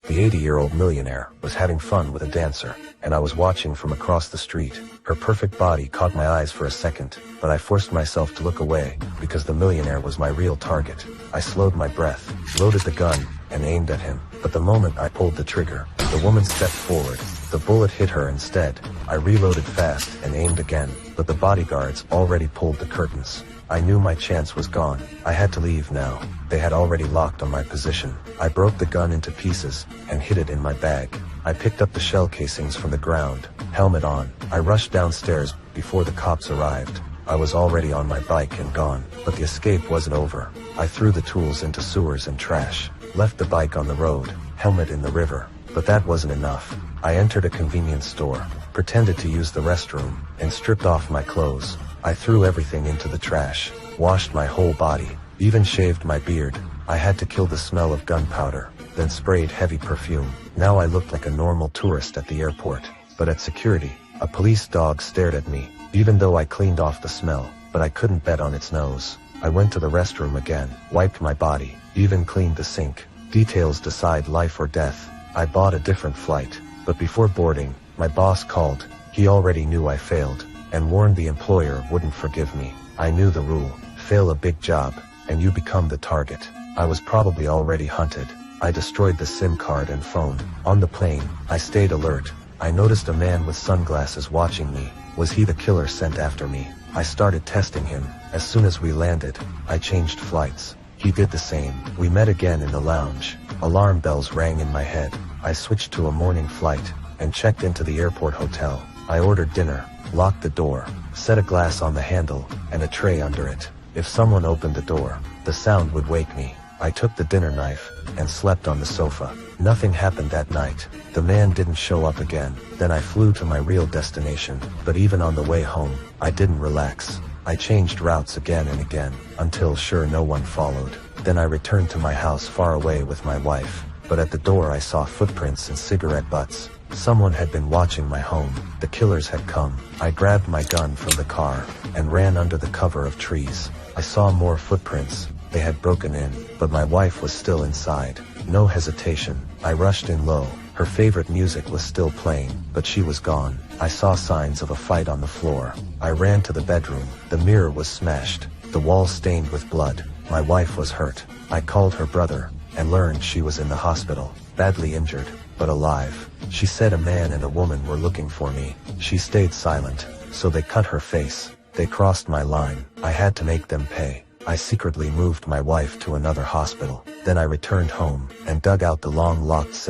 The 80-year-old millionaire was having fun with a dancer, and I was watching from across the street. Her perfect body caught my eyes for a second, but I forced myself to look away, because the millionaire was my real target. I slowed my breath, loaded the gun, and aimed at him. But the moment I pulled the trigger, the woman stepped forward. The bullet hit her instead. I reloaded fast and aimed again, but the bodyguards already pulled the curtains. I knew my chance was gone. I had to leave now. They had already locked on my position. I broke the gun into pieces and hid it in my bag. I picked up the shell casings from the ground, helmet on. I rushed downstairs before the cops arrived. I was already on my bike and gone, but the escape wasn't over. I threw the tools into sewers and trash, left the bike on the road, helmet in the river. But that wasn't enough. I entered a convenience store, pretended to use the restroom, and stripped off my clothes. I threw everything into the trash, washed my whole body, even shaved my beard. I had to kill the smell of gunpowder, then sprayed heavy perfume. Now I looked like a normal tourist at the airport. But at security, a police dog stared at me, even though I cleaned off the smell, but I couldn't bet on its nose. I went to the restroom again, wiped my body, even cleaned the sink. Details decide life or death. I bought a different flight, but before boarding, my boss called. He already knew I failed, and warned the employer wouldn't forgive me. I knew the rule: fail a big job, and you become the target. I was probably already hunted. I destroyed the SIM card and phone. On the plane, I stayed alert. I noticed a man with sunglasses watching me. Was he the killer sent after me? I started testing him. As soon as we landed, I changed flights. He did the same. We met again in the lounge. Alarm bells rang in my head. I switched to a morning flight, and checked into the airport hotel. I ordered dinner, locked the door, set a glass on the handle, and a tray under it. If someone opened the door, the sound would wake me. I took the dinner knife, and slept on the sofa. Nothing happened that night. The man didn't show up again. Then I flew to my real destination, but even on the way home, I didn't relax. I changed routes again and again, until sure no one followed. Then I returned to my house far away with my wife, but at the door I saw footprints and cigarette butts. Someone had been watching my home. The killers had come. I grabbed my gun from the car, and ran under the cover of trees. I saw more footprints. They had broken in, but my wife was still inside. No hesitation, I rushed in low. Her favorite music was still playing, but she was gone. I saw signs of a fight on the floor. I ran to the bedroom. The mirror was smashed, the wall stained with blood. My wife was hurt. I called her brother, and learned she was in the hospital, badly injured, but alive. She said a man and a woman were looking for me. She stayed silent, so they cut her face. They crossed my line. I had to make them pay. I secretly moved my wife to another hospital. Then I returned home, and dug out the long locked safe.